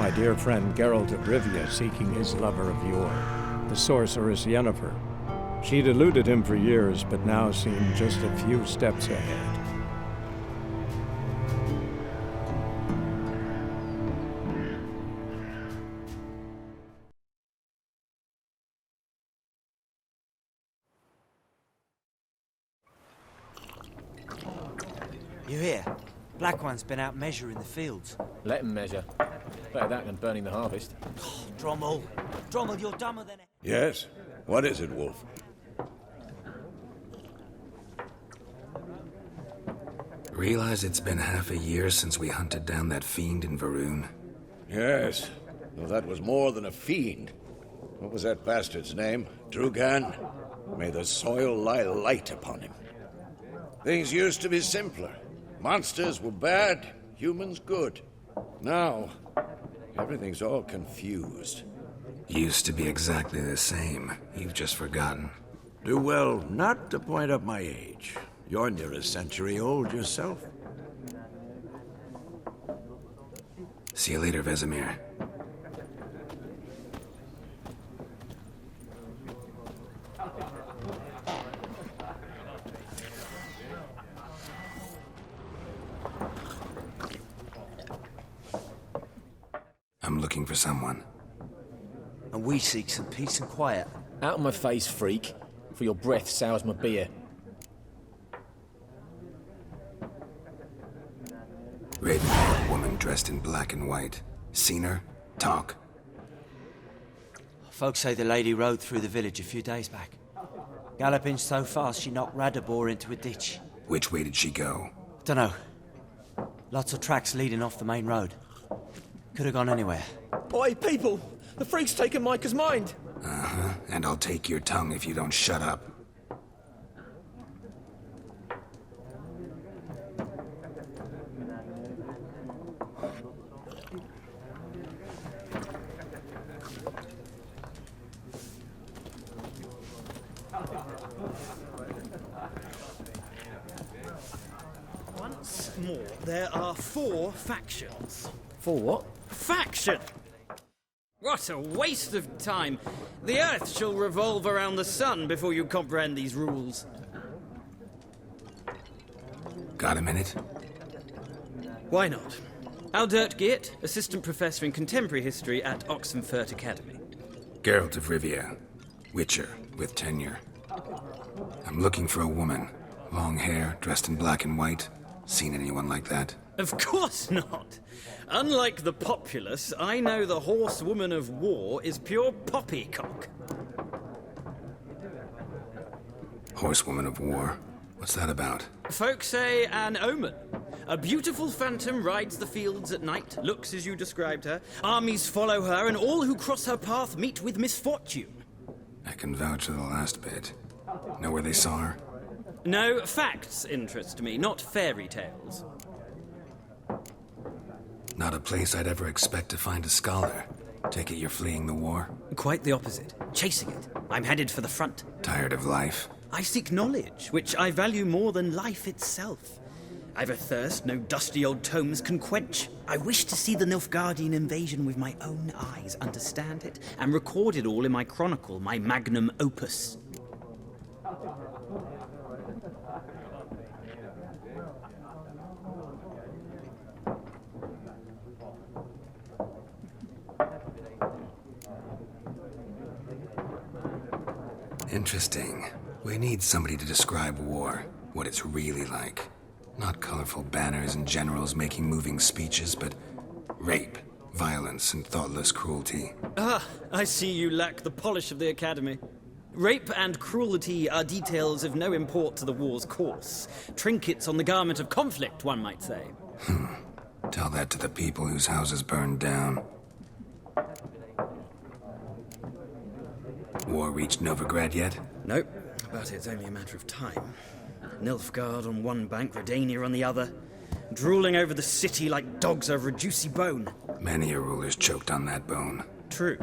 my dear friend Geralt of Rivia seeking his lover of yore, the sorceress Yennefer. She'd eluded him for years, but now seemed just a few steps ahead. You hear? Black One's been out measuring the fields. Let him measure. Better that than burning the harvest. Oh, Drommel! Drommel, you're dumber than... Yes? What is it, Wolf? Realize it's been half a year since we hunted down that fiend in Varun? Yes. Well, that was more than a fiend. What was that bastard's name? Drugan? May the soil lie light upon him. Things used to be simpler. Monsters were bad, humans good. Now, everything's all confused. Used to be exactly the same. You've just forgotten. Do well not to point up my age. You're near a century old yourself. See you later, Vesemir. I'm looking for someone. And we seek some peace and quiet. Out of my face, freak. For your breath sours my beer. Raven-haired woman dressed in black and white. Seen her? Talk. Folks say the lady rode through the village a few days back. Galloping so fast she knocked Radabor into a ditch. Which way did she go? Dunno. Lots of tracks leading off the main road. Could have gone anywhere. Oi, people! The freak's taken Micah's mind! Uh-huh. And I'll take your tongue if you don't shut up. Once more, there are 4 factions. For what? Faction! What a waste of time. The Earth shall revolve around the sun before you comprehend these rules. Got a minute? Why not? Aldert Geert, Assistant Professor in Contemporary History at Oxenfurt Academy. Geralt of Rivia. Witcher, with tenure. I'm looking for a woman. Long hair, dressed in black and white. Seen anyone like that? Of course not. Unlike the populace, I know the horsewoman of war is pure poppycock. Horsewoman of war? What's that about? Folks say an omen. A beautiful phantom rides the fields at night, looks as you described her. Armies follow her, and all who cross her path meet with misfortune. I can vouch for the last bit. Know where they saw her? No, facts interest me, not fairy tales. Not a place I'd ever expect to find a scholar. Take it you're fleeing the war? Quite the opposite. Chasing it. I'm headed for the front. Tired of life? I seek knowledge, which I value more than life itself. I've a thirst no dusty old tomes can quench. I wish to see the Nilfgaardian invasion with my own eyes, understand it, and record it all in my chronicle, my magnum opus. Interesting. We need somebody to describe war, what it's really like. Not colorful banners and generals making moving speeches, but rape, violence, and thoughtless cruelty. Ah, I see you lack the polish of the Academy. Rape and cruelty are details of no import to the war's course. Trinkets on the garment of conflict, one might say. Tell that to the people whose houses burned down. War reached Novigrad yet? Nope, but it's only a matter of time. Nilfgaard on one bank, Redania on the other, drooling over the city like dogs over a juicy bone. Many a ruler's choked on that bone. True.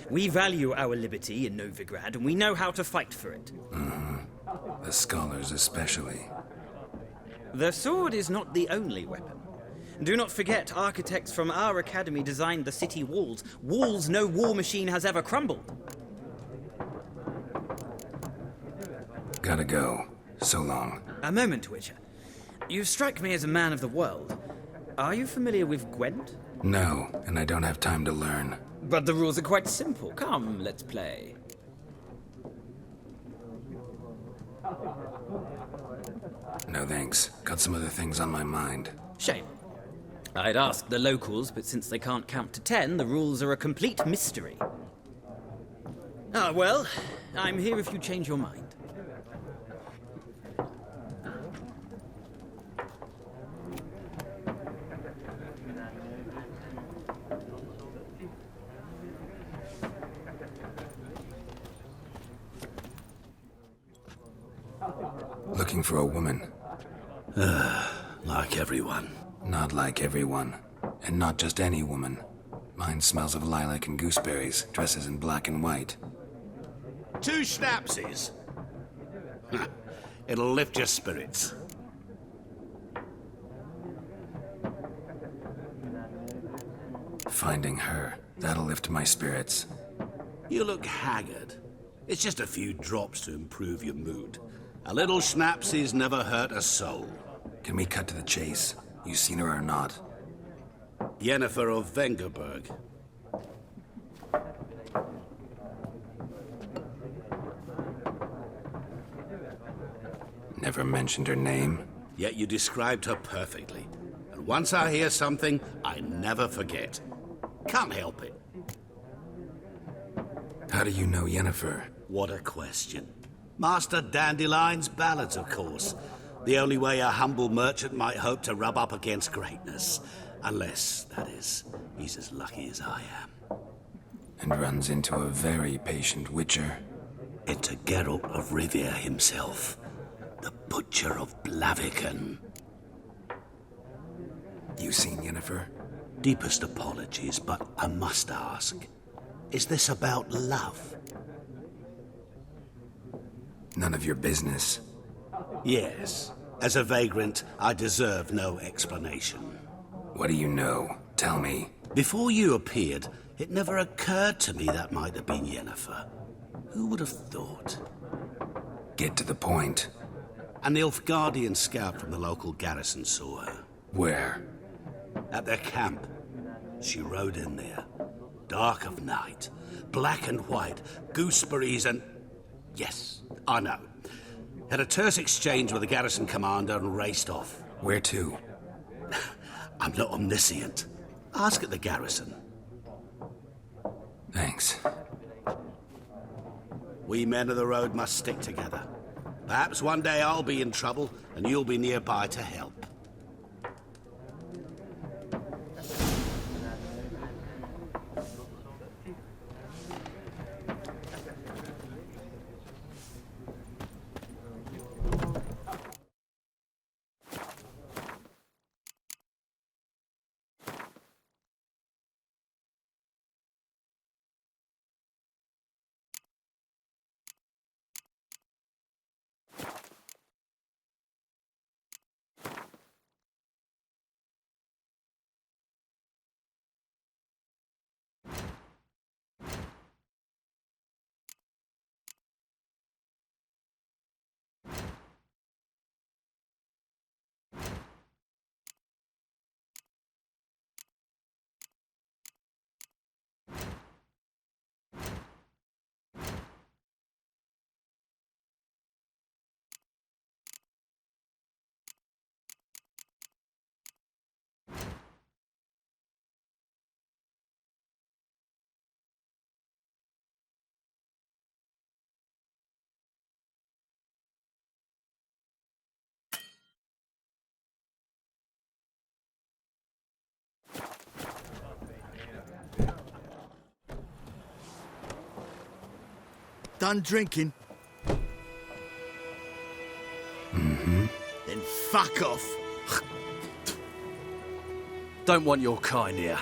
We value our liberty in Novigrad, and we know how to fight for it. The scholars especially. The sword is not the only weapon. Do not forget, architects from our academy designed the city walls. Walls no war machine has ever crumbled. Gotta go. So long. A moment, Witcher. You strike me as a man of the world. Are you familiar with Gwent? No, and I don't have time to learn. But the rules are quite simple. Come, let's play. No thanks. Got some other things on my mind. Shame. I'd ask the locals, but since they can't count to 10, the rules are a complete mystery. Ah, well, I'm here if you change your mind. Looking for a woman. Like everyone. Not like everyone. And not just any woman. Mine smells of lilac and gooseberries, dresses in black and white. 2 schnapsies. It'll lift your spirits. Finding her. That'll lift my spirits. You look haggard. It's just a few drops to improve your mood. A little schnapsies never hurt a soul. Can we cut to the chase? You seen her or not? Yennefer of Vengerberg. Never mentioned her name. Yet you described her perfectly. And once I hear something, I never forget. Can't help it. How do you know Yennefer? What a question. Master Dandelion's ballads, of course. The only way a humble merchant might hope to rub up against greatness. Unless, that is, he's as lucky as I am. And runs into a very patient witcher. Into Geralt of Rivia himself. The Butcher of Blaviken. You seen Yennefer? Deepest apologies, but I must ask. Is this about love? None of your business. Yes. As a vagrant, I deserve no explanation. What do you know? Tell me. Before you appeared, it never occurred to me that might have been Yennefer. Who would have thought? Get to the point. An Nilfgaardian scout from the local garrison saw her. Where? At their camp. She rode in there. Dark of night. Black and white. Gooseberries and... Yes, I know. Had a terse exchange with the garrison commander and raced off. Where to? I'm not omniscient. Ask at the garrison. Thanks. We men of the road must stick together. Perhaps one day I'll be in trouble and you'll be nearby to help. Done drinking? Mm-hmm. Then fuck off. Don't want your kind here.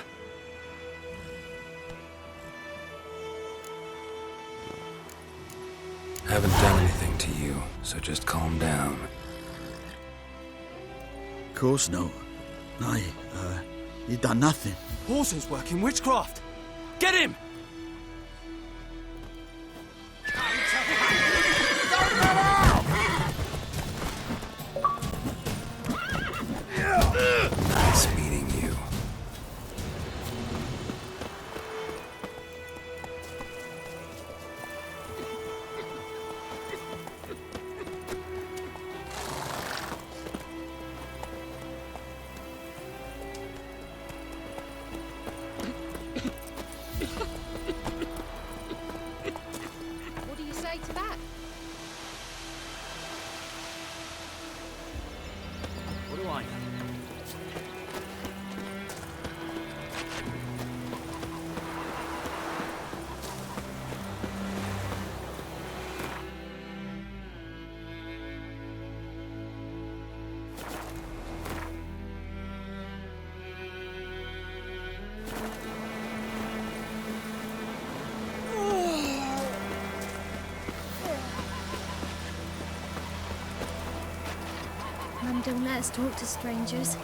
Haven't done anything to you, so just calm down. Of course not. Aye, he done nothing. Horson's working witchcraft. Get him! Nice meeting you. What do you say to that? What do I know? Mum don't let us talk to strangers.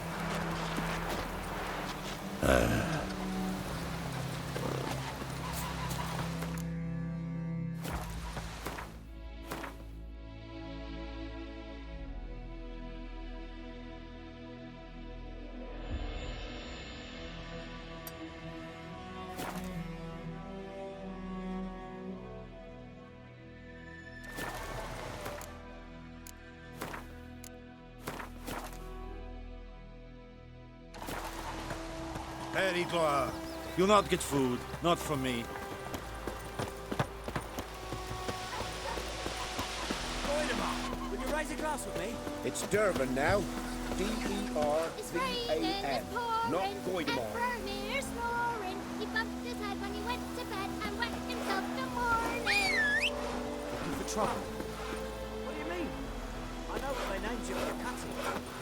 Harry Gloire, you'll not get food, not from me. Would you raise a glass with me? It's Durban now. D-E-R-B-A-N. It's raining and pouring Not and Goidemar. Vermeer snoring. He bumped his head when he went to bed and wet himself the morning. Looking for trouble? What do you mean? I know what they named you at the cutting.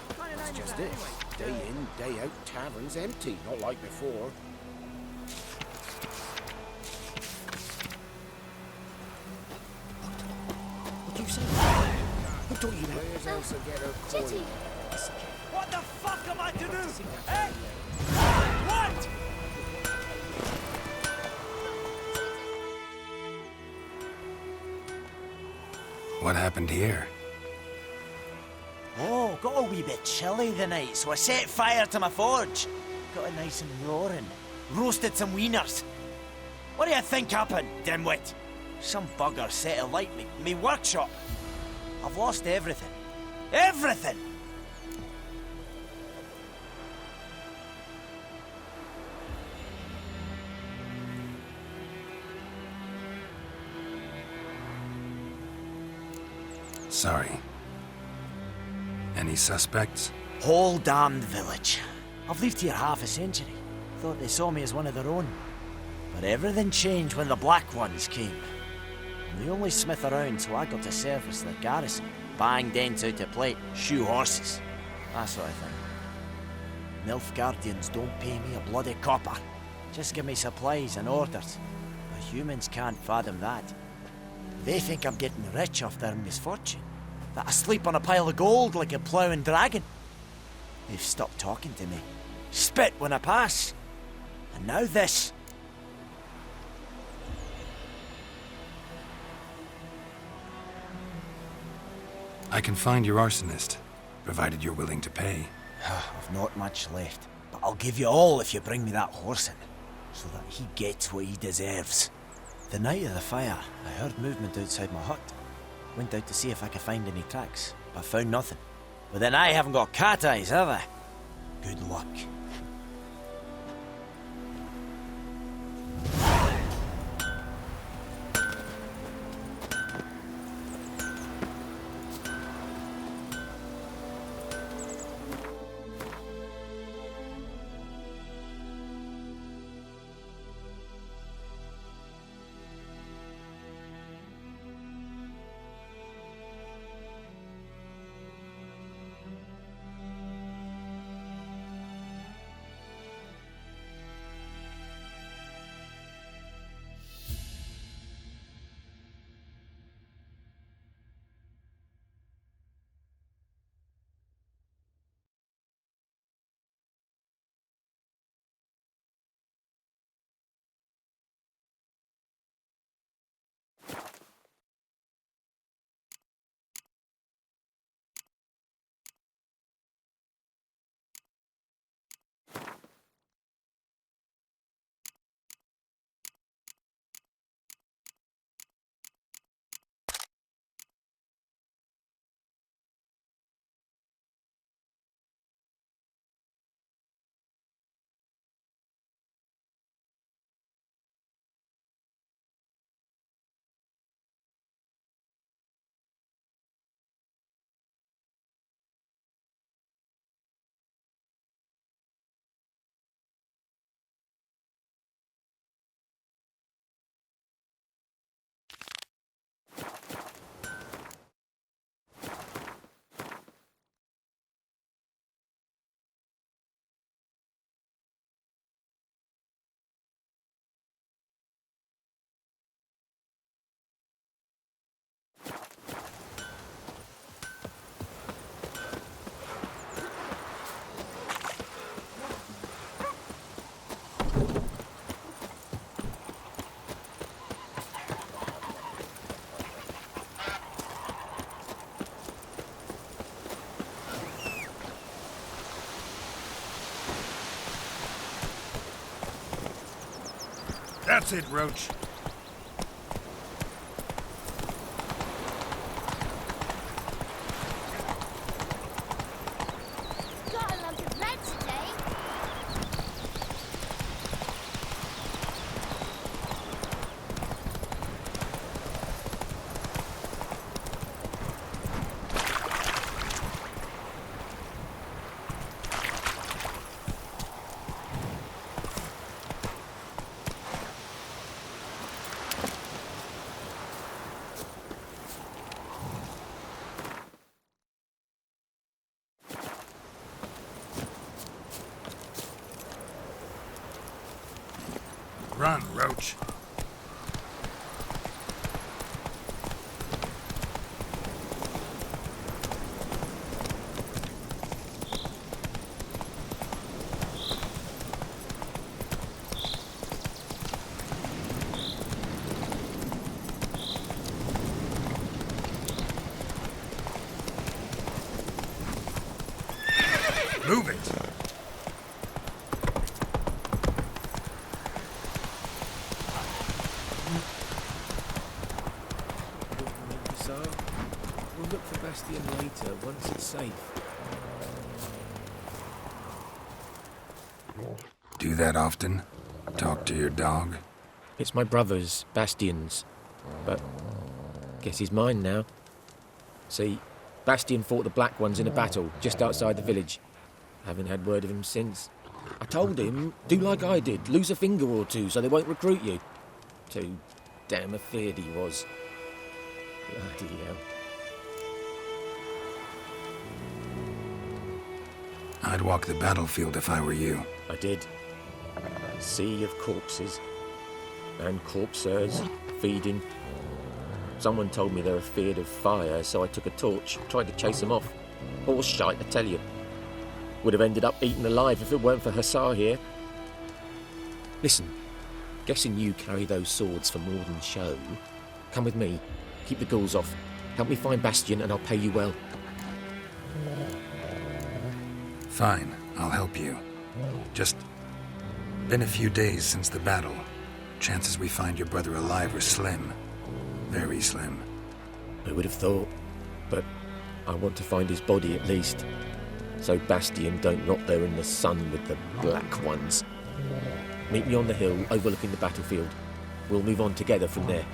What kind of name It's is just that this. anyway? Day in, day out, taverns empty. Not like before. What do you say? What do you know? Where's Elsa get her Chitty, coin? What the fuck am I to do? Eh? What? What happened here? Oh, got a wee bit chilly the night, so I set fire to my forge. Got it nice and roaring. Roasted some wieners. What do you think happened, dimwit? Some bugger set alight me workshop. I've lost everything. Everything! Sorry. Any suspects? Whole damned village. I've lived here half a century. Thought they saw me as one of their own. But everything changed when the Black Ones came. I'm the only smith around, so I got to service the garrison. Bang dents out of plate, shoe horses. That sort of thing. Nilfgaardians don't pay me a bloody copper. Just give me supplies and orders. But humans can't fathom that. They think I'm getting rich off their misfortune. That I sleep on a pile of gold like a ploughing dragon. They've stopped talking to me. Spit when I pass. And now this. I can find your arsonist, provided you're willing to pay. I've not much left, but I'll give you all if you bring me that horse in, so that he gets what he deserves. The night of the fire, I heard movement outside my hut. Went out to see if I could find any tracks, but found nothing. But then I haven't got cat eyes, have I? Good luck. That's it, Roach. Got a lump of bread today. Run, Roach. Move it. So, we'll look for Bastion later, once it's safe. Do that often? Talk to your dog? It's my brother's, Bastion's. But guess he's mine now. See, Bastion fought the Black Ones in a battle just outside the village. Haven't had word of him since. I told him, do like I did, lose a finger or two so they won't recruit you. Too damn afeard he was. Bloody hell. I'd walk the battlefield if I were you. I did. Sea of corpses. And corpsers feeding. Someone told me they were feared of fire, so I took a torch, tried to chase them off. Horse shite, I tell you. Would have ended up eaten alive if it weren't for Hussar here. Listen, guessing you carry those swords for more than show. Come with me. Keep the ghouls off. Help me find Bastion and I'll pay you well. Fine, I'll help you. Just been a few days since the battle. Chances we find your brother alive are slim. Very slim. I would have thought, but I want to find his body at least. So Bastion don't rot there in the sun with the Black Ones. Meet me on the hill overlooking the battlefield. We'll move on together from there.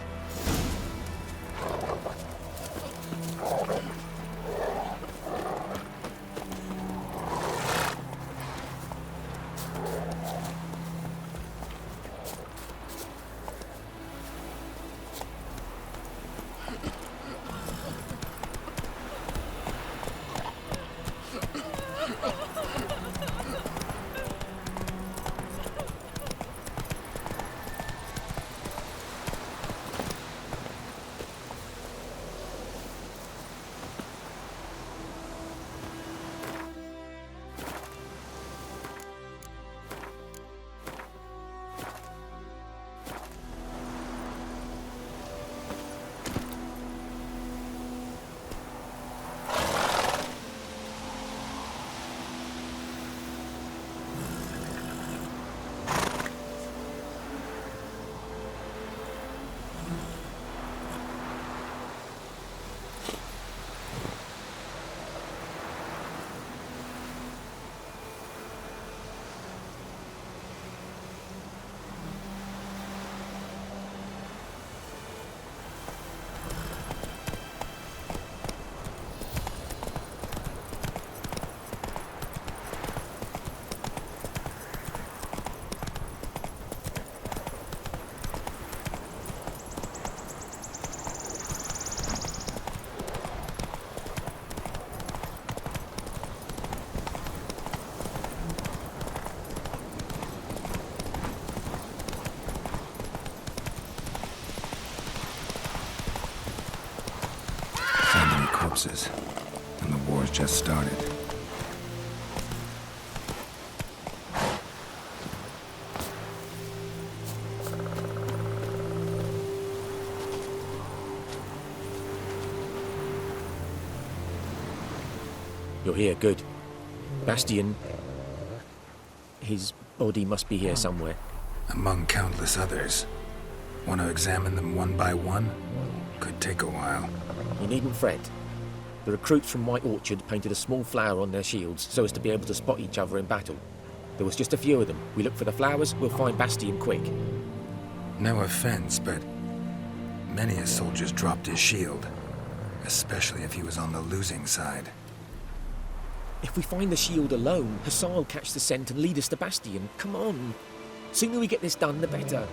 Corpses. And the war's just started. You're here, good. Bastion... His body must be here somewhere. among countless others. Want to examine them one by one? Could take a while. You needn't fret. The recruits from White Orchard painted a small flower on their shields so as to be able to spot each other in battle. There was just a few of them. We look for the flowers, we'll find Bastion quick. No offense, but many a soldier's dropped his shield, especially if he was on the losing side. If we find the shield alone, Hussar will catch the scent and lead us to Bastion. Come on. Sooner we get this done, the better.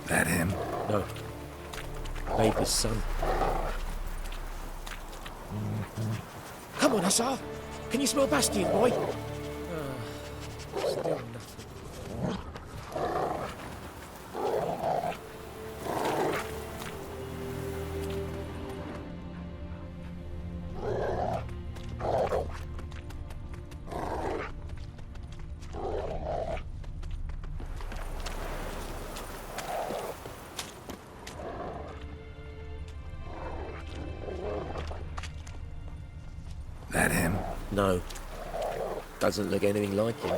That him? No. Baker's son. Come on, Hussar. Can you smell Bastion, boy? Still nothing. That him? No. Doesn't look anything like him.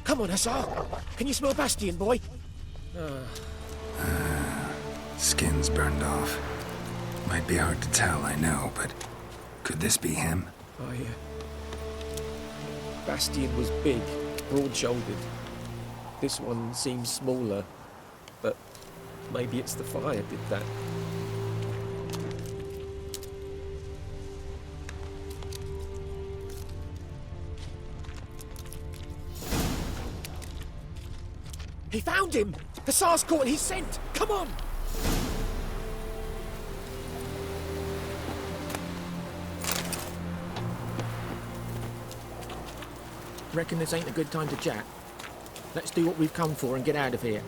Come on, Hussar. Can you smell Bastion, boy? Skin's burned off. Might be hard to tell, I know, but could this be him? Oh, yeah. Bastion was big, broad-shouldered. This one seems smaller, but maybe it's the fire did that. He found him! Hussar's caught his scent! Come on! Reckon this ain't a good time to chat. Let's do what we've come for and get out of here.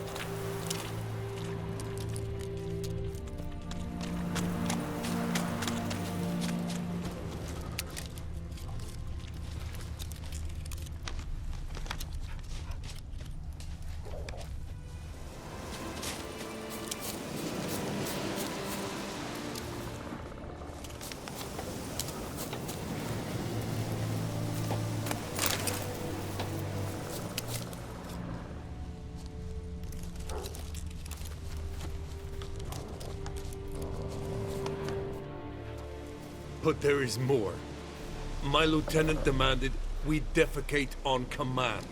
But there is more. My lieutenant demanded we defecate on command.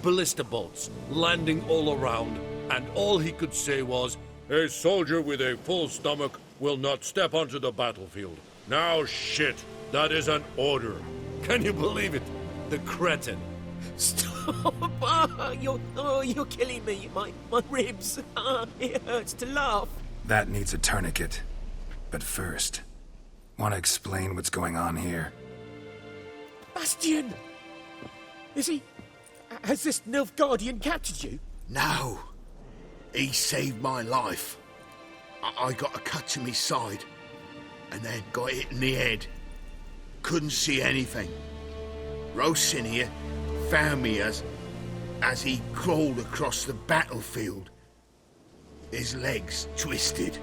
Ballista bolts landing all around, and all he could say was, "A soldier with a full stomach will not step onto the battlefield." Now shit, that is an order. Can you believe it? The cretin. Stop! You're killing me. My ribs. It hurts to laugh. That needs a tourniquet. But first, want to explain what's going on here? Bastian! Has this Nilfgaardian captured you? No. He saved my life. I got a cut to my side, and then got hit in the head. Couldn't see anything. Rosinia found me as he crawled across the battlefield. His legs twisted.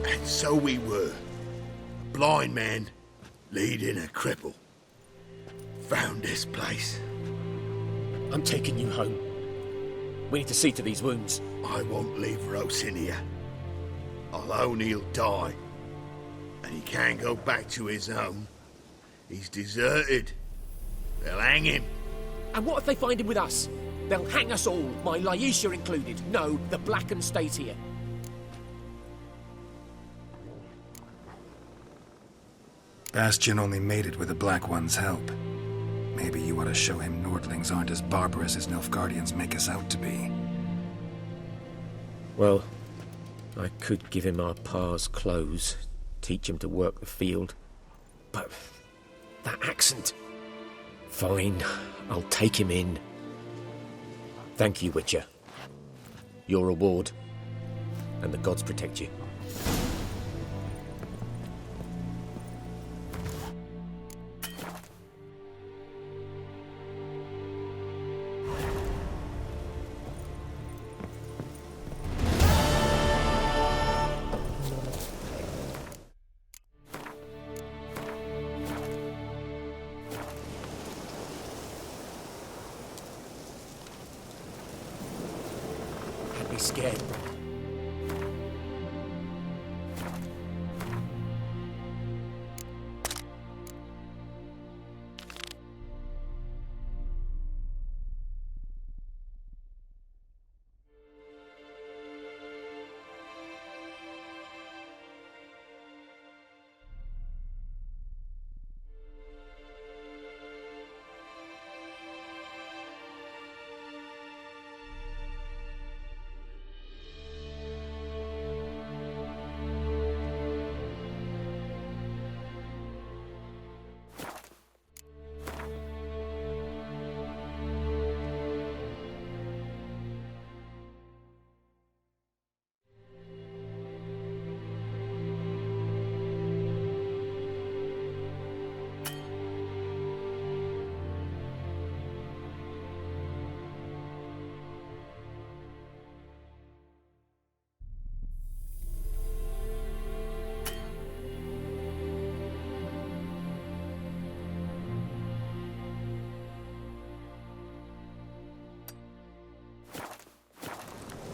And so we were. A blind man leading a cripple. Found this place. I'm taking you home. We need to see to these wounds. I won't leave Rosinia. Alone he'll die. And he can't go back to his home. He's deserted. They'll hang him. And what if they find him with us? They'll hang us all, my Laisha included. No, the Blacken stays here. Bastian only made it with the Black One's help. Maybe you ought to show him Nordlings aren't as barbarous as Nilfgaardians make us out to be. Well, I could give him our pa's clothes, teach him to work the field. But that accent... Fine, I'll take him in. Thank you, Witcher. Your reward, and the gods protect you. Be scared.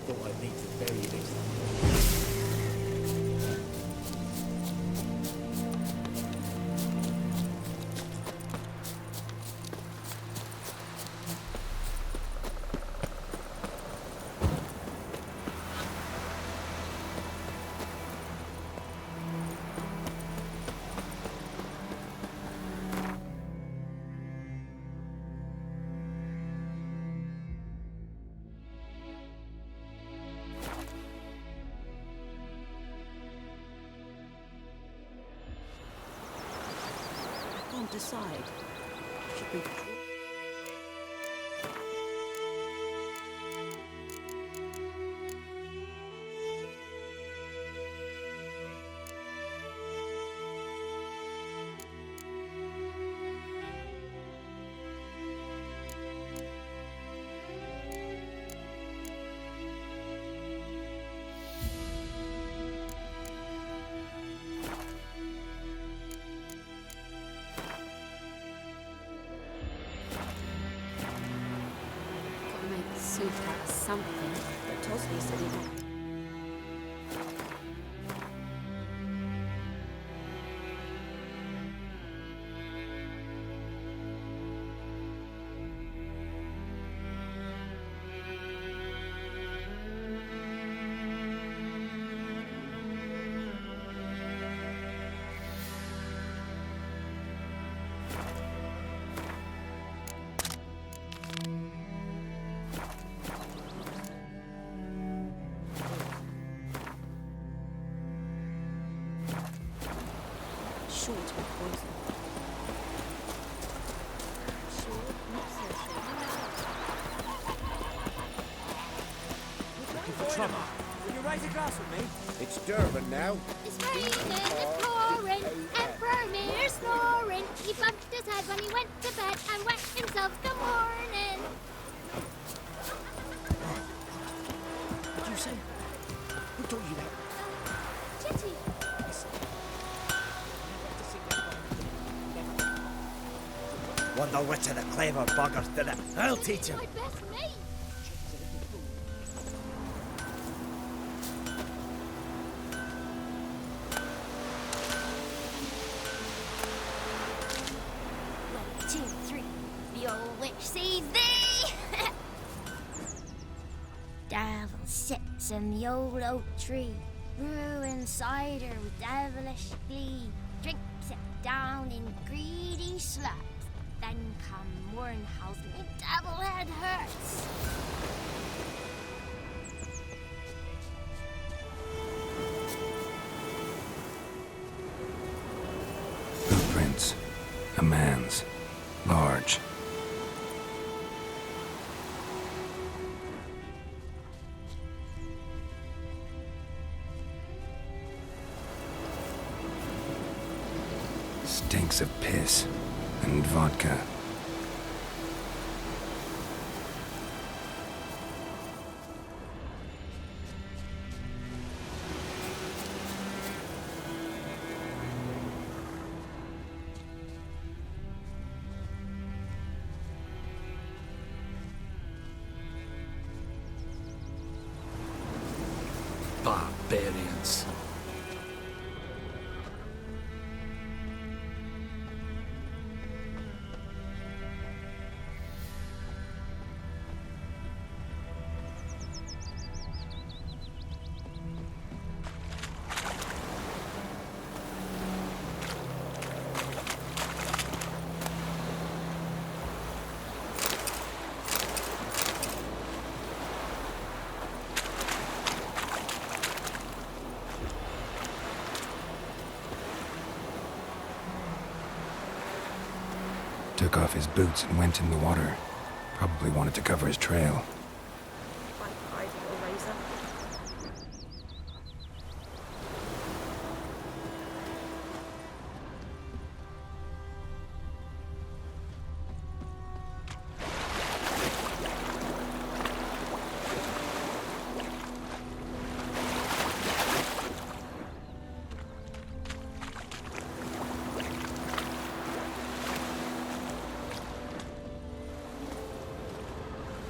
I need to bury this. Decide. Should be. Soup has something, but Tosby said he don't. sure to be poison. Looking for trouble? Will you raise a glass with me? It's Durban now. It's raining, it's pouring, Emperor Mir snoring. He bumped his head when he went to bed and wet himself the morning. What did you say? Who told you that? Chitty. Wonder which of the clever buggers did it. I'll teach him. My best mate. One, two, three. The old witch sees thee. Devil sits in the old oak tree, brewing cider with devilish glee. Drinks it down in greedy sluts. Then come morn house, me devil head hurts. Footprints. A man's. Large. Stinks of piss and vodka. Barbarians. Took off his boots and went in the water. Probably wanted to cover his trail. Quite hide little razor.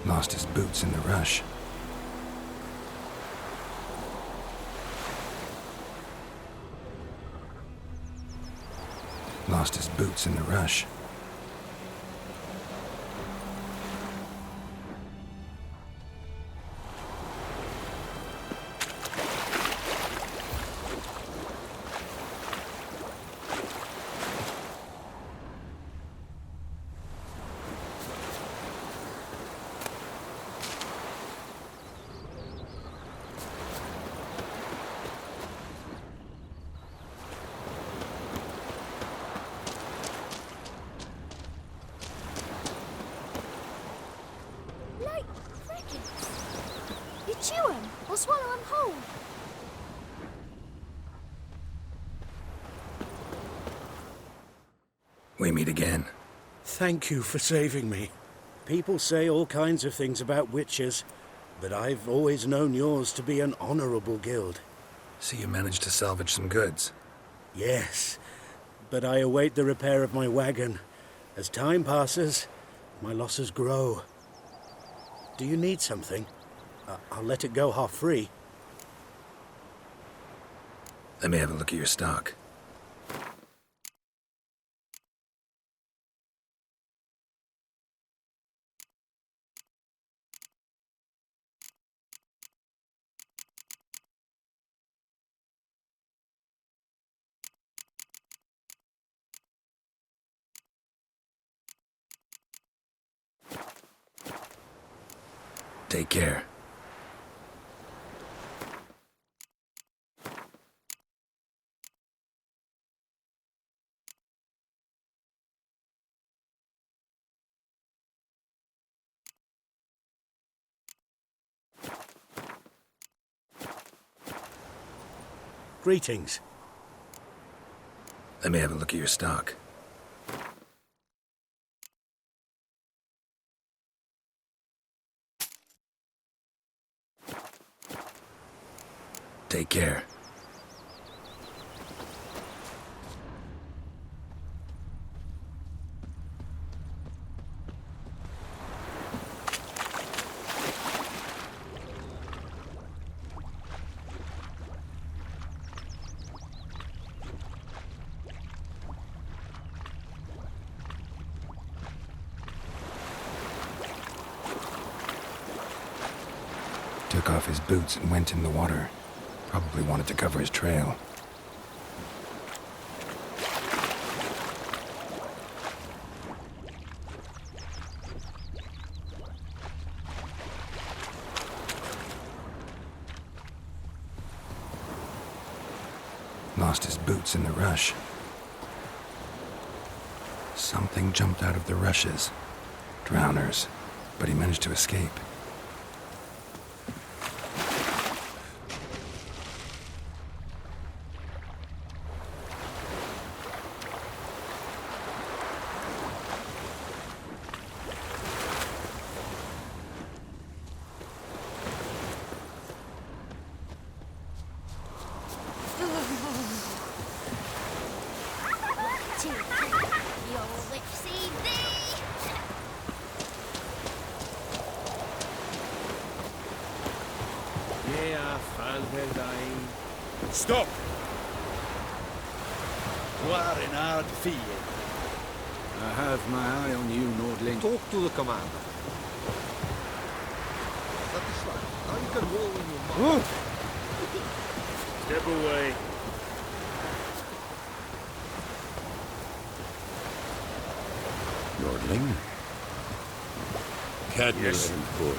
Lost his boots in the rush. Lost his boots in the rush. Like crickets. You chew 'em or swallow 'em whole. We meet again. Thank you for saving me. People say all kinds of things about witches, but I've always known yours to be an honorable guild. So you managed to salvage some goods? Yes, but I await the repair of my wagon. As time passes, my losses grow. Do you need something? I'll let it go half free. Let me have a look at your stock. Take care. Greetings. Let me have a look at your stock. Take care. Took off his boots and went in the water. Probably wanted to cover his trail. Lost his boots in the rush. Something jumped out of the rushes. Drowners. But he managed to escape. Stop! You are in hard field. I have my eye on you, Nordling. Talk to the commander. Satisfied. Now you can roll in your mouth. Step away. Nordling? Cadwell Yes. and Bull.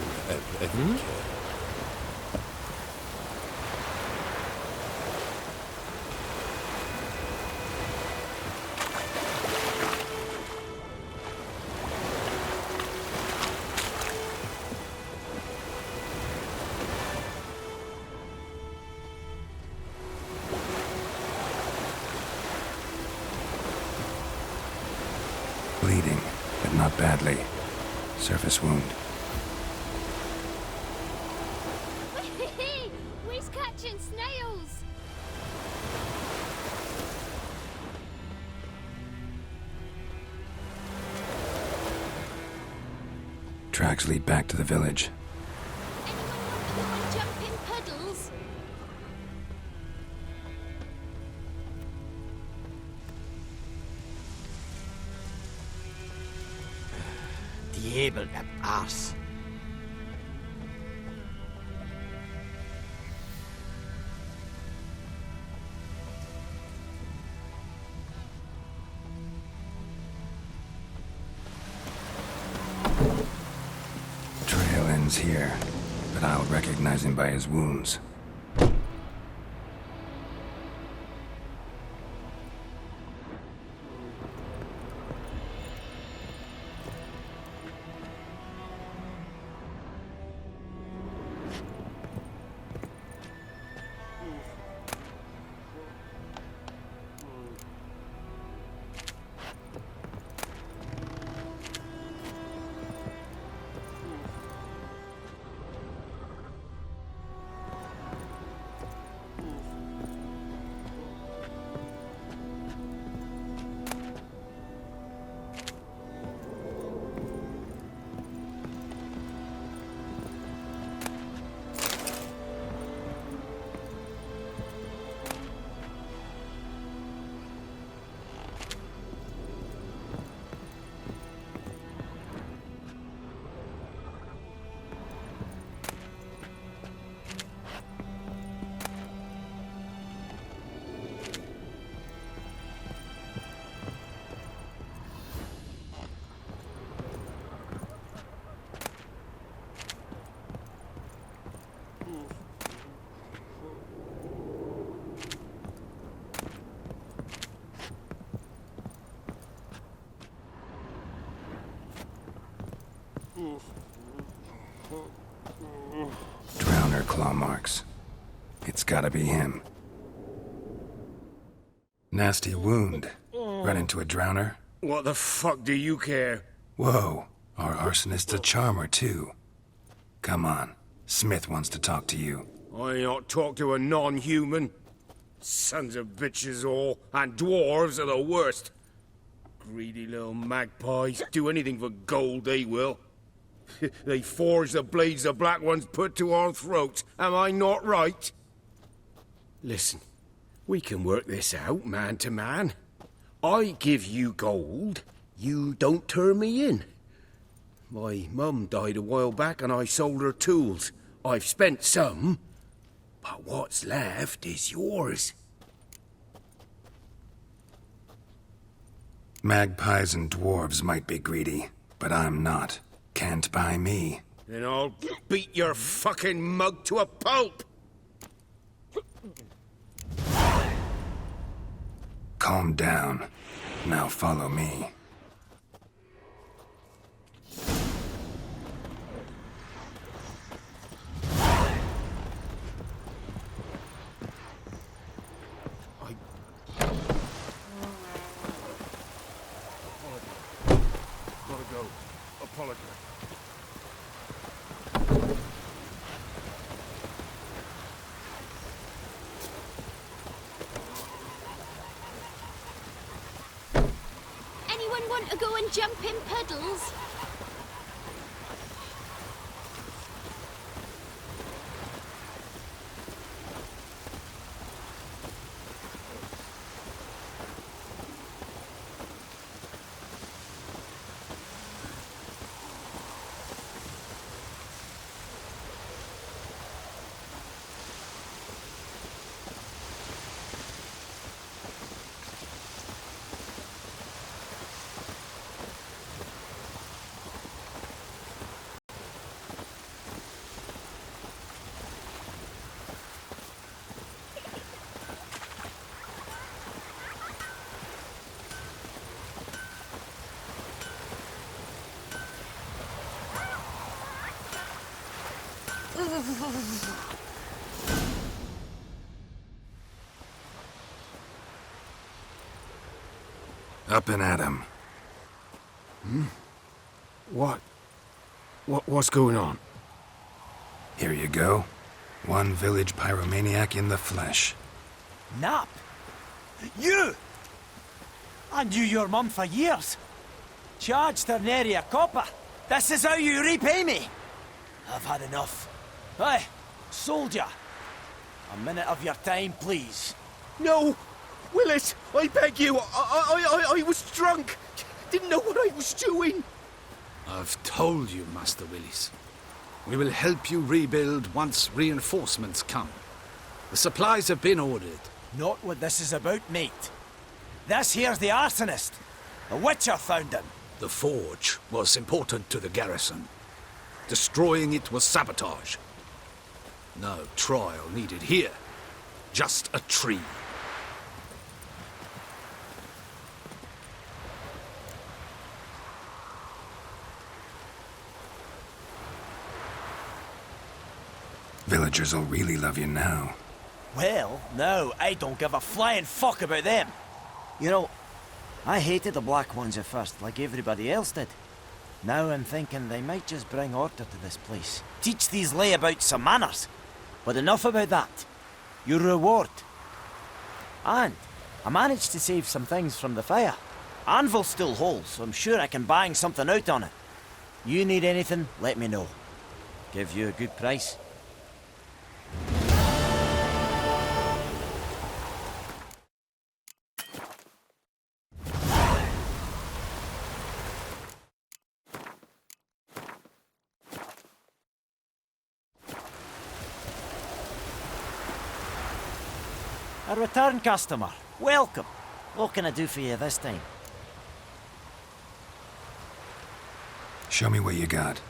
Bleeding, but not badly. Surface wound. We's catching snails! Tracks lead back to the village. Anyone want to go and jump in puddles? Diable of arse. Trail ends here, but I'll recognize him by his wounds. Drowner claw marks. It's gotta be him. Nasty wound. Run into a drowner? What the fuck do you care? Whoa, our arsonist's a charmer too. Come on, Smith wants to talk to you. I not talk to a non-human. Sons of bitches all, and dwarves are the worst. Greedy little magpies, do anything for gold, they will. They forge the blades the Black Ones put to our throats, am I not right? Listen, we can work this out, man to man. I give you gold, you don't turn me in. My mum died a while back and I sold her tools. I've spent some, but what's left is yours. Magpies and dwarves might be greedy, but I'm not. Can't buy me. Then I'll beat your fucking mug to a pulp! Calm down. Now follow me. Gotta go. Apologize. Anyone want to go and jump in puddles? Up and at 'em. What's going on? Here you go. One village pyromaniac in the flesh. Nap? You? I knew your mum for years. Charged her nary a copper. This is how you repay me. I've had enough. Hey, soldier. A minute of your time, please. No! Willis, I beg you, I was drunk. Didn't know what I was doing. I've told you, Master Willis. We will help you rebuild once reinforcements come. The supplies have been ordered. Not what this is about, mate. This here's the arsonist. The Witcher found him. The forge was important to the garrison. Destroying it was sabotage. No trial needed here. Just a tree. Villagers will really love you now. Well, no, I don't give a flying fuck about them. You know, I hated the Black Ones at first, like everybody else did. Now I'm thinking they might just bring order to this place. Teach these layabouts some manners. But enough about that. Your reward. And I managed to save some things from the fire. Anvil still holds, so I'm sure I can bang something out on it. You need anything, let me know. Give you a good price. A return customer. Welcome. What can I do for you this time? Show me what you got.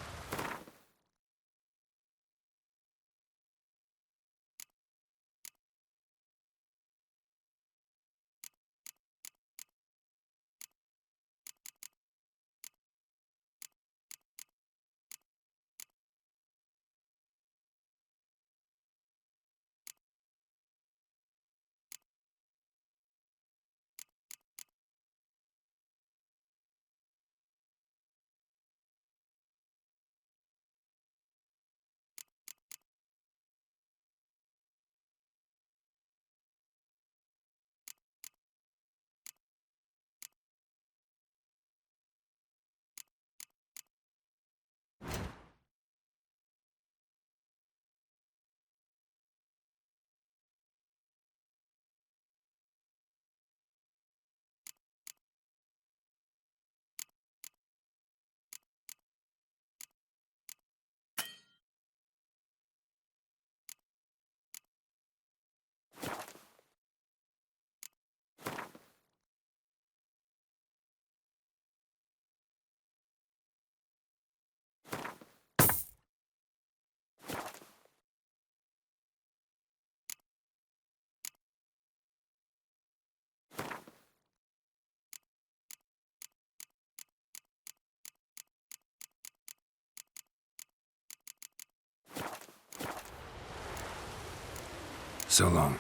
So long.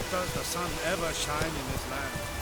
Does the sun ever shine in this land?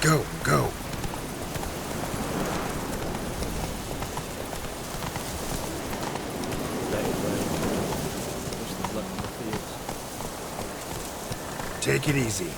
Go, go. Take it easy.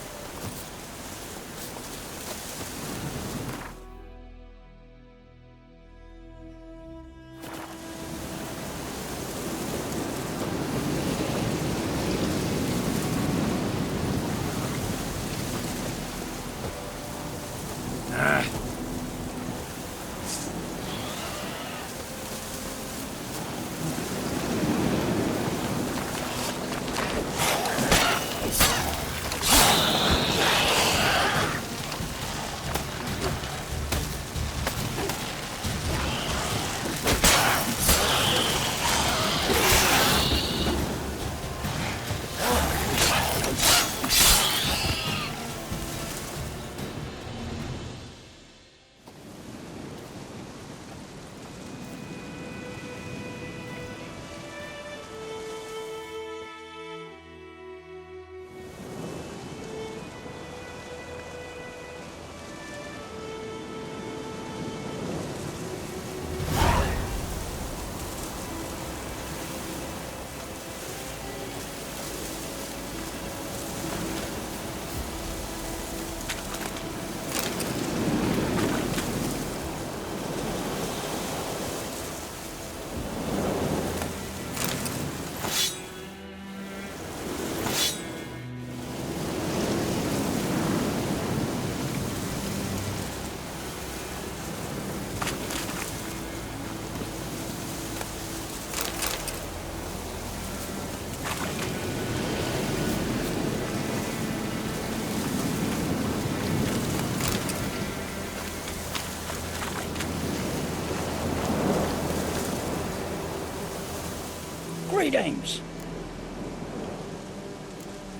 Greetings.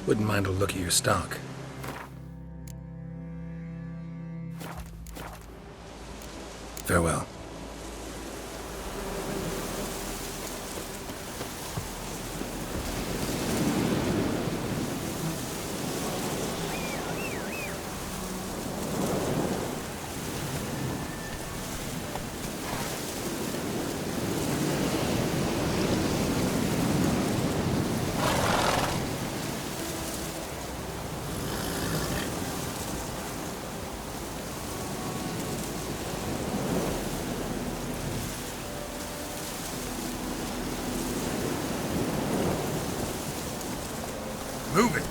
Wouldn't mind a look at your stock. Farewell. Move it!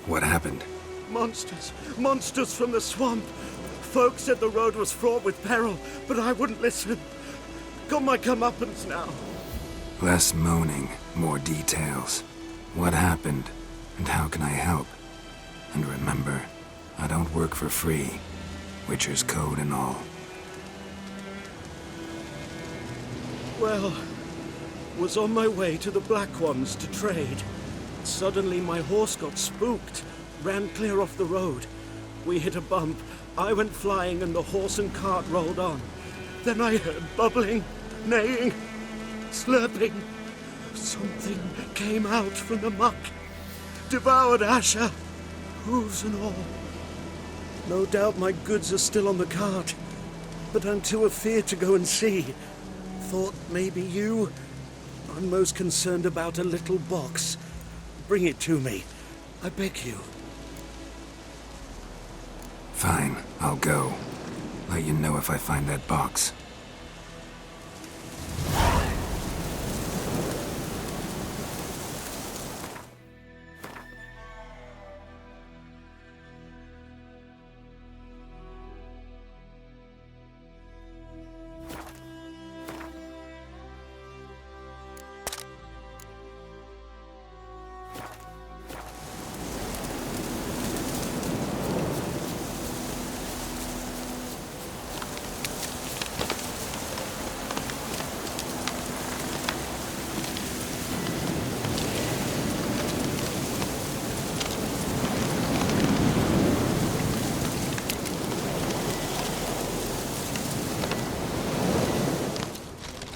What happened? Monsters! Monsters from the swamp! Folk said the road was fraught with peril, but I wouldn't listen. Got my comeuppance now. Less moaning, more details. What happened, and how can I help? And remember, I don't work for free. Witcher's code and all. Well, was on my way to the Black Ones to trade. Suddenly my horse got spooked, ran clear off the road. We hit a bump, I went flying and the horse and cart rolled on. Then I heard bubbling, neighing, slurping. Something came out from the muck, devoured Asher, hooves and all. No doubt my goods are still on the cart, but I'm too afeard to go and see. Thought maybe you? I'm most concerned about a little box. Bring it to me. I beg you. Fine, I'll go. Let you know if I find that box.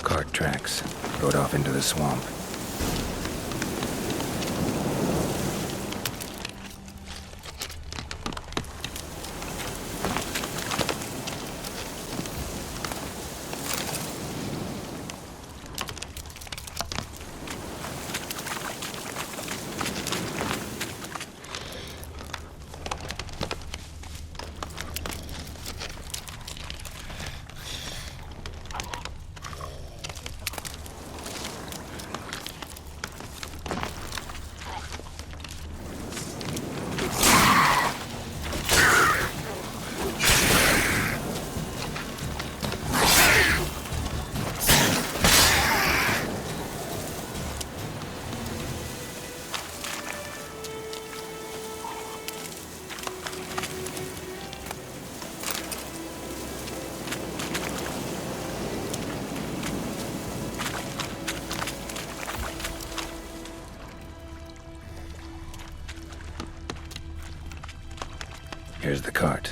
Cart tracks. Rode off into the swamp. Here's the cart.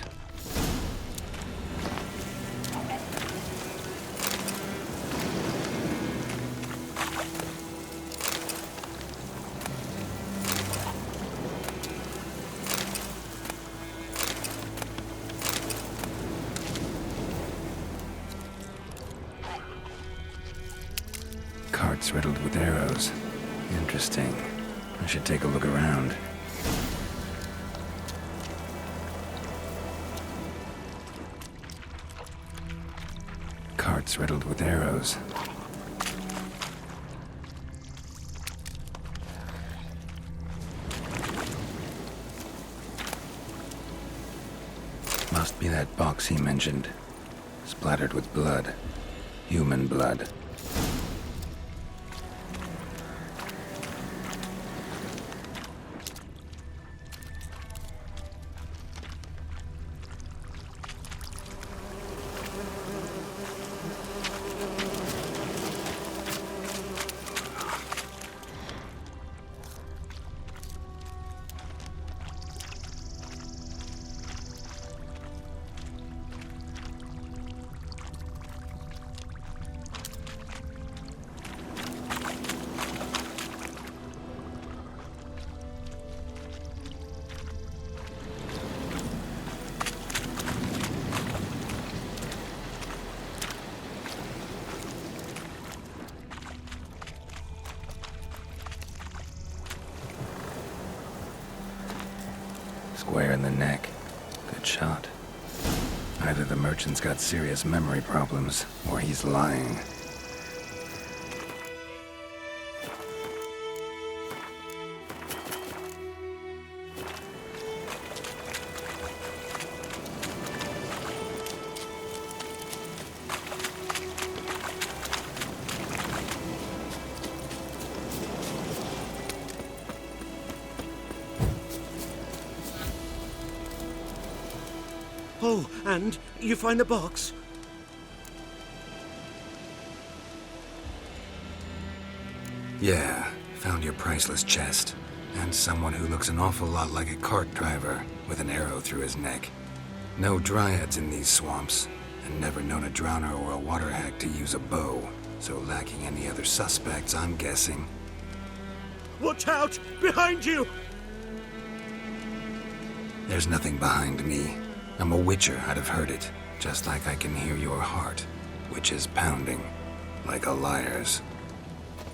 Cart's riddled with arrows. Interesting. I should take a look around. Cart's riddled with arrows. Must be that box he mentioned. Splattered with blood. Human blood. Square in the neck. Good shot. Either the merchant's got serious memory problems, or he's lying. Oh, and you find the box? Yeah, found your priceless chest. And someone who looks an awful lot like a cart driver, with an arrow through his neck. No dryads in these swamps, and never known a drowner or a water hack to use a bow. So lacking any other suspects, I'm guessing. Watch out! Behind you! There's nothing behind me. I'm a witcher, I'd have heard it. Just like I can hear your heart, which is pounding, like a liar's.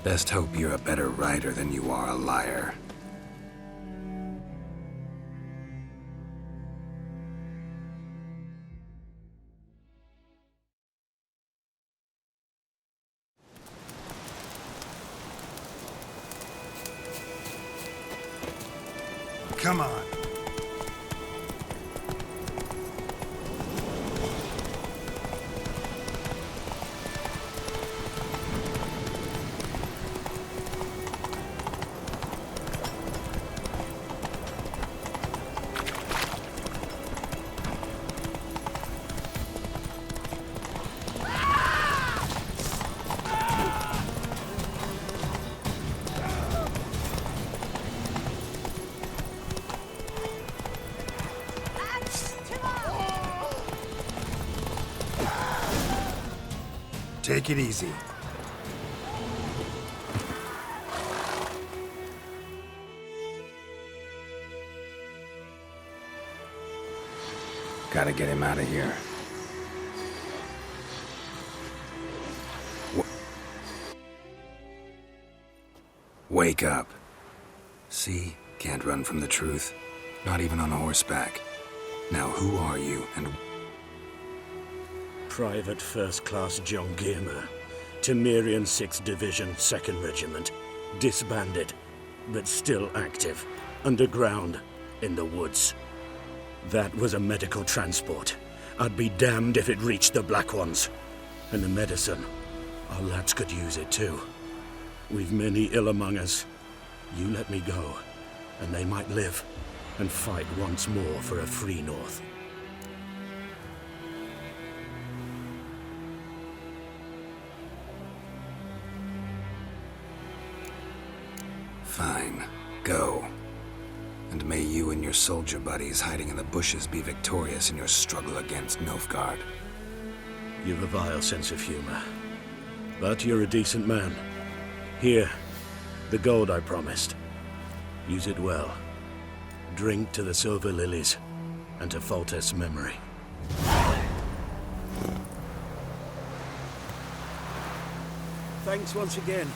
Best hope you're a better rider than you are a liar. Come on. Take it easy. Gotta get him out of here. Wake up. See? Can't run from the truth. Not even on horseback. Now who are you, and... Private First Class John Giermer, Temerian 6th Division, 2nd Regiment. Disbanded, but still active. Underground, in the woods. That was a medical transport. I'd be damned if it reached the Black Ones. And the medicine, our lads could use it too. We've many ill among us. You let me go, and they might live, and fight once more for a free North. Fine. Go. And may you and your soldier buddies hiding in the bushes be victorious in your struggle against Nilfgaard. You've a vile sense of humor. But you're a decent man. Here, the gold I promised. Use it well. Drink to the Silver Lilies, and to Foltest's memory. Thanks once again.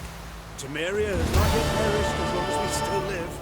Temeria has not yet perished as long as we still live.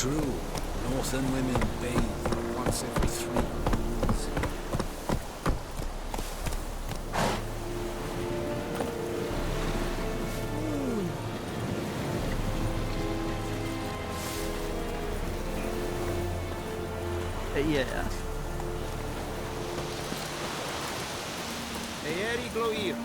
true. Northern women bathe once every 3 months. Yeah. Eri Gloir.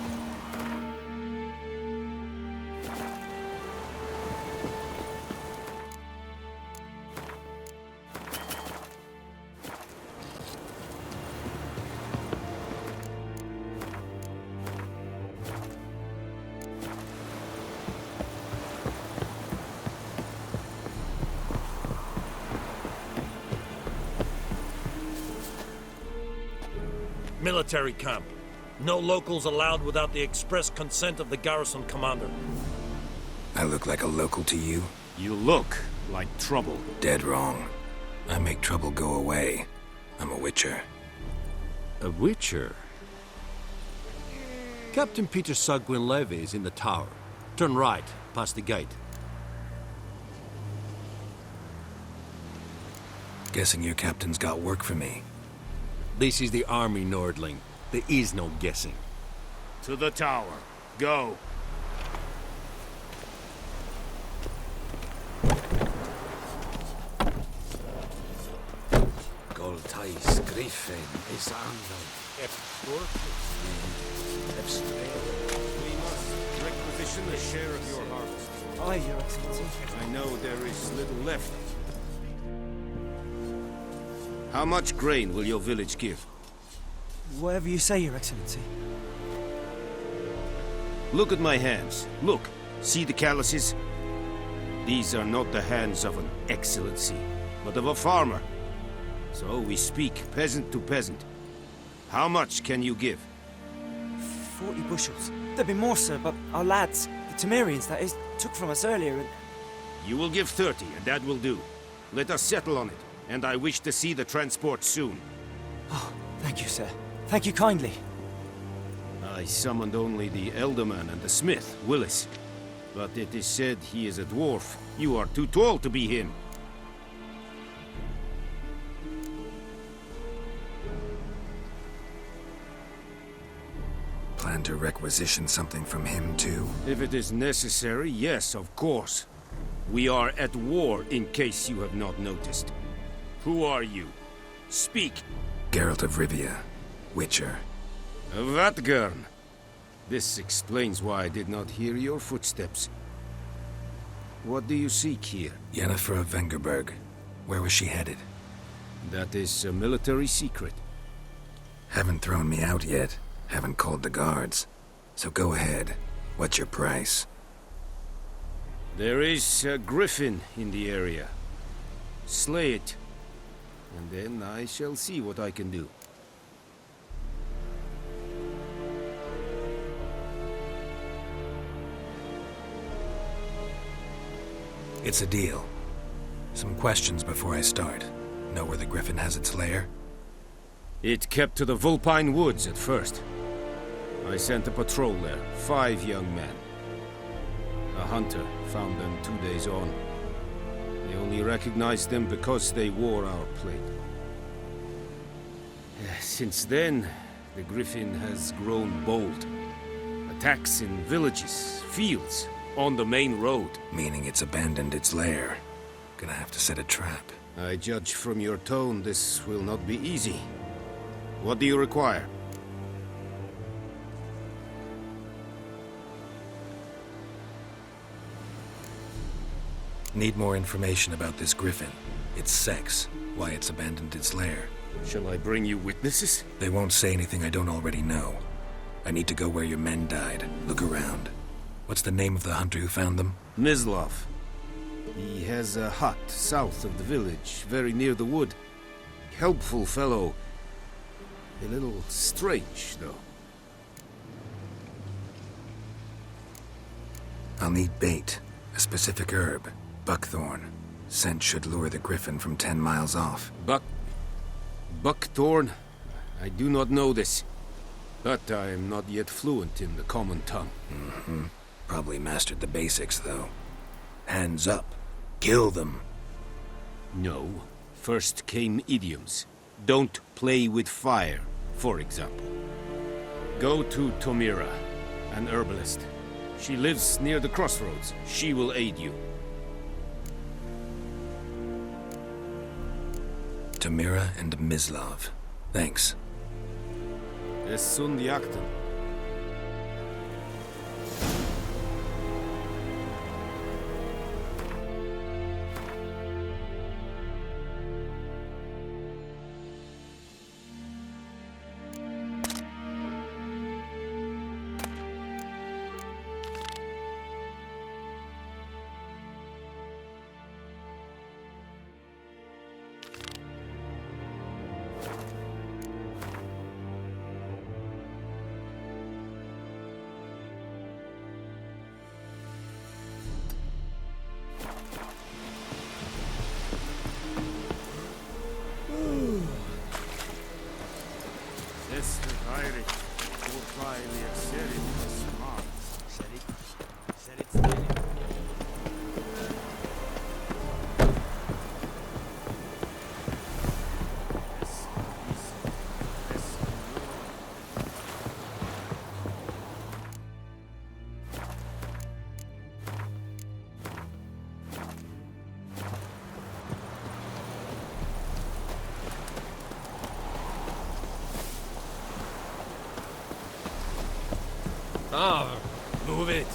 Military camp. No locals allowed without the express consent of the garrison commander. I look like a local to you? You look like trouble. Dead wrong. I make trouble go away. I'm a witcher. A witcher? Captain Peter Sagwin Levy is in the tower. Turn right, past the gate. Guessing your captain's got work for me. This is the army, Nordling. There is no guessing. To the tower. Go. Goltais Griffin is unknown. We must requisition a share of your harvest. Aye, Your Excellency. I know there is little left. How much grain will your village give? Whatever you say, Your Excellency. Look at my hands. Look. See the calluses? These are not the hands of an excellency, but of a farmer. So we speak peasant to peasant. How much can you give? 40 bushels. There'd be more, sir, but our lads, the Temerians, that is, took from us earlier and... You will give 30, and that will do. Let us settle on it, and I wish to see the transport soon. Oh, thank you, sir. Thank you kindly. I summoned only the Elderman and the smith, Willis. But it is said he is a dwarf. You are too tall to be him. Plan to requisition something from him, too? If it is necessary, yes, of course. We are at war, in case you have not noticed. Who are you? Speak. Geralt of Rivia, Witcher. Vatgern. This explains why I did not hear your footsteps. What do you seek here? Yennefer of Vengerberg. Where was she headed? That is a military secret. Haven't thrown me out yet. Haven't called the guards. So go ahead. What's your price? There is a griffin in the area. Slay it. And then I shall see what I can do. It's a deal. Some questions before I start. Know where the griffin has its lair? It kept to the Vulpine Woods at first. I sent a patrol there, 5 young men. A hunter found them 2 days on. They only recognized them because they wore our plate. Since then, the griffin has grown bold. Attacks in villages, fields, on the main road. Meaning it's abandoned its lair. Gonna have to set a trap. I judge from your tone this will not be easy. What do you require? Need more information about this griffin. Its sex, why it's abandoned its lair. Shall I bring you witnesses? They won't say anything I don't already know. I need to go where your men died. Look around. What's the name of the hunter who found them? Mislav. He has a hut south of the village, very near the wood. Helpful fellow. A little strange, though. I'll need bait. A specific herb. Buckthorn. Scent should lure the griffin from 10 miles off. Buckthorn? I do not know this. But I am not yet fluent in the common tongue. Mm-hmm. Probably mastered the basics, though. Hands up. Kill them. No. First came idioms. Don't play with fire, for example. Go to Tomira, an herbalist. She lives near the crossroads. She will aid you. Tomira and Mislav. Thanks. Es sunt yakten. Ah, move it.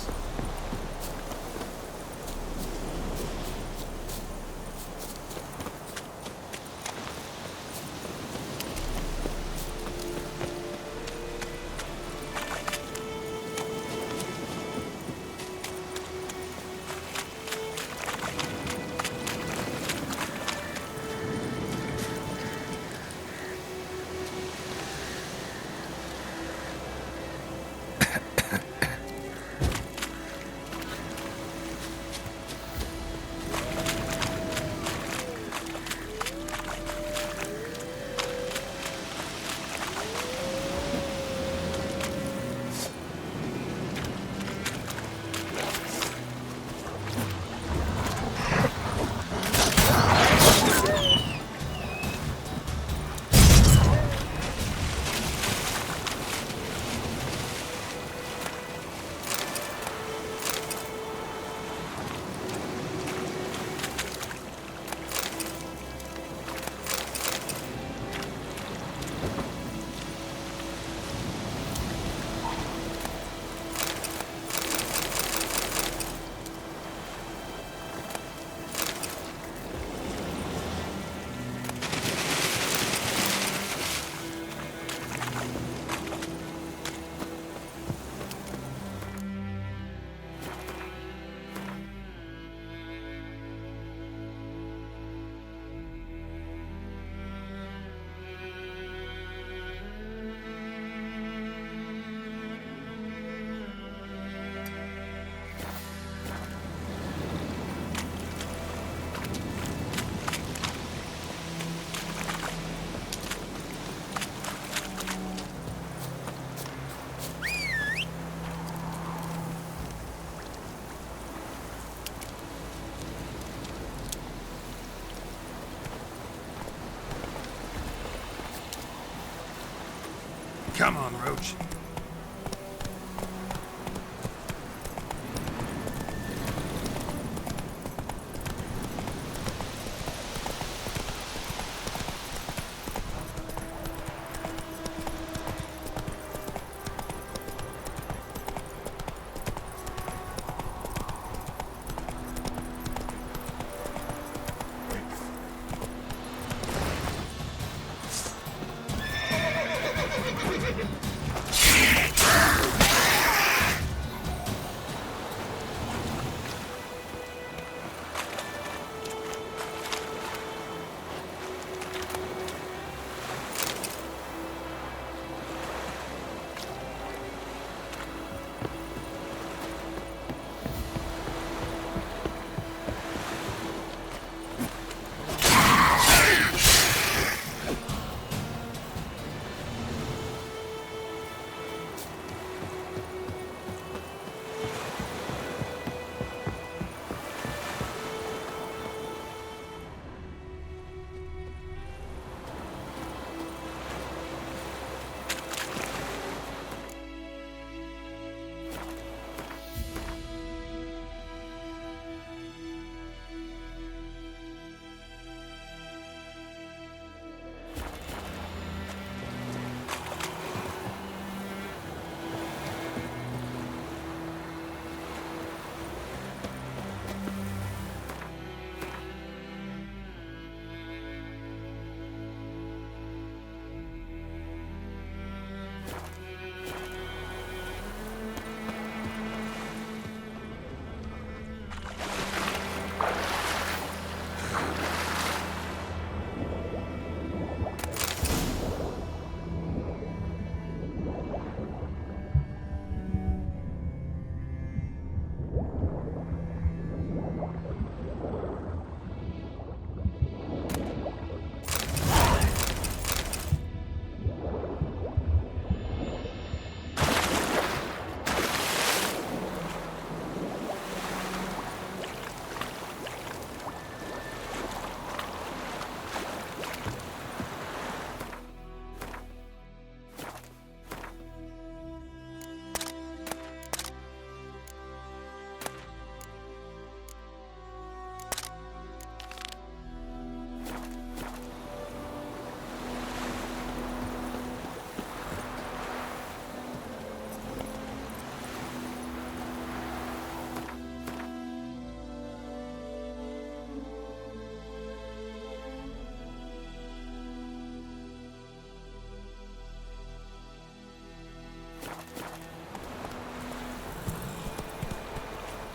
Come on, Roach.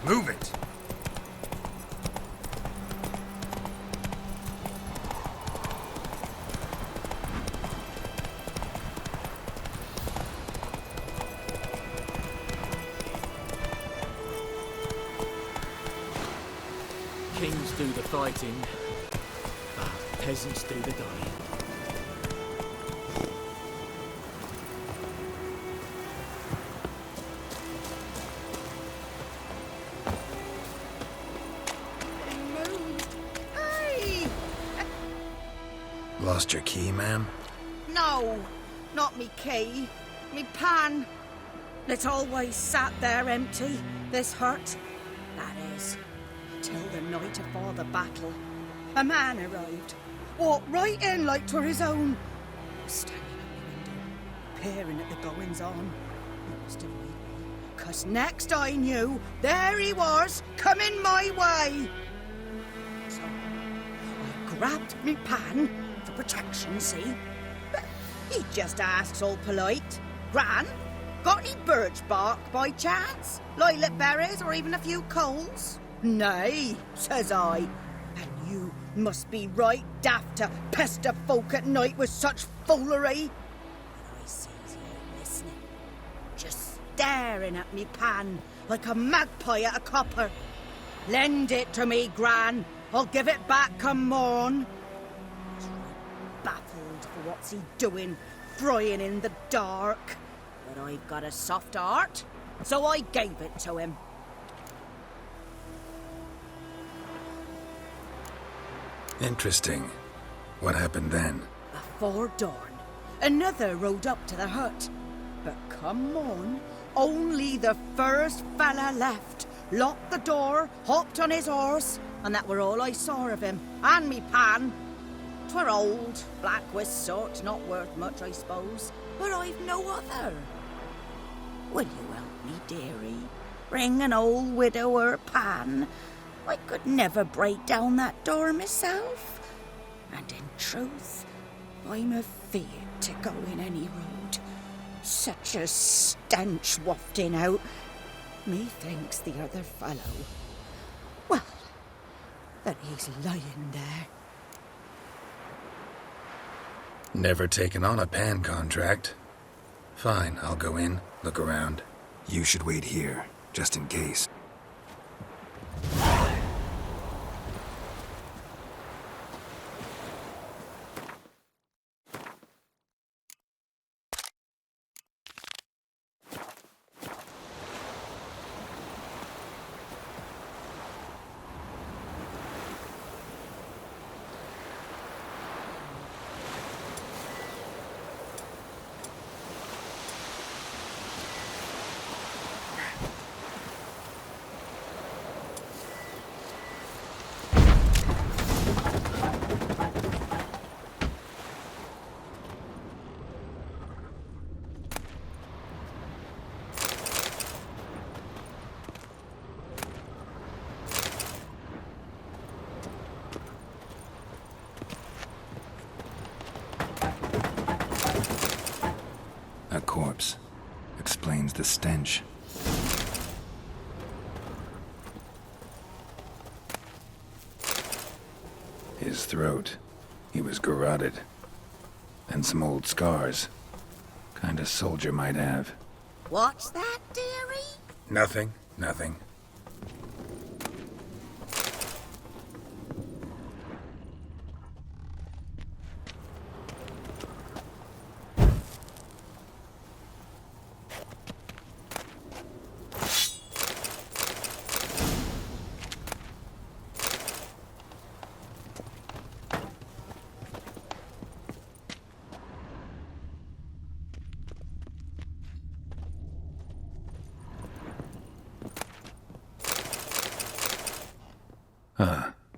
Move it! Kings do the fighting, peasants do the dying. Hey! Lost your key, ma'am? No, not me key. Me pan. It always sat there empty, this hut. That is, till the night afore the battle. A man arrived, walked right in like 'twere his own. Was standing at the window, peering at the goings-on. He must have read me, 'cause next I knew, there he was, coming my way. So, I grabbed me pan, for protection, see? But he just asks all polite, Gran, got any birch bark by chance? Lilac berries or even a few coals? Nay, says I. And you must be right daft to pester folk at night with such foolery. But I sees he ain't listening. Just staring at me pan like a magpie at a copper. Lend it to me, Gran. I'll give it back come morn. I was right baffled for what's he doing, frying in the dark. But I've got a soft heart, so I gave it to him. Interesting. What happened then? Before dawn, another rode up to the hut. But come on, only the first fella left. Locked the door, hopped on his horse, and that were all I saw of him. And me pan. 'Twere old, black with soot, not worth much, I suppose. But I've no other. Will you help me, dearie? Bring an old widower pan. I could never break down that door myself. And in truth, I'm afeard to go in any road. Such a stench wafting out. Methinks the other fellow, well, that he's lying there. Never taken on a pan contract. Fine, I'll go in, look around. You should wait here, just in case. A corpse. Explains the stench. His throat. He was garroted. And some old scars. Kind of soldier might have. What's that, dearie? Nothing. Nothing.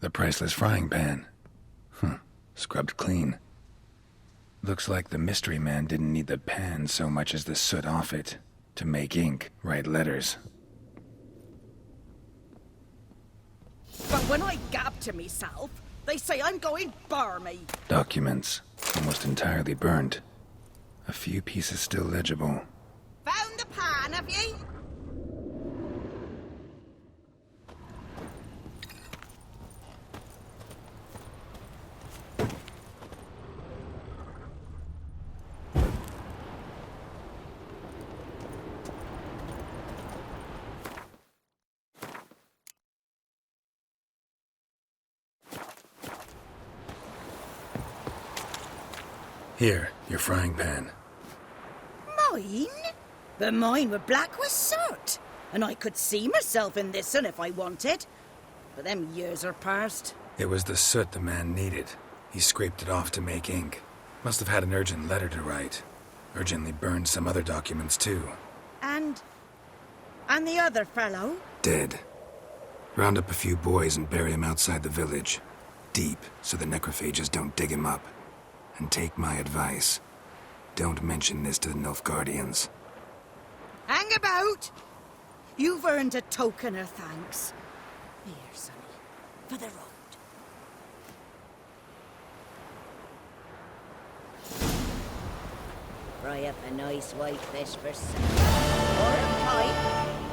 The priceless frying pan. Scrubbed clean. Looks like the mystery man didn't need the pan so much as the soot off it to make ink, write letters. But when I gab to myself, they say I'm going barmy. Documents, almost entirely burnt. A few pieces still legible. Found the pan, have ye? Here, your frying pan. Mine? But mine were black with soot. And I could see myself in this one if I wanted. But them years are past. It was the soot the man needed. He scraped it off to make ink. Must have had an urgent letter to write. Urgently burned some other documents too. And the other fellow? Dead. Round up a few boys and bury him outside the village. Deep, so the necrophages don't dig him up. And take my advice. Don't mention this to the Nilfgaardians. Hang about! You've earned a token of thanks. Here, sonny, for the road. Fry up a nice white fish for supper. Or a pie.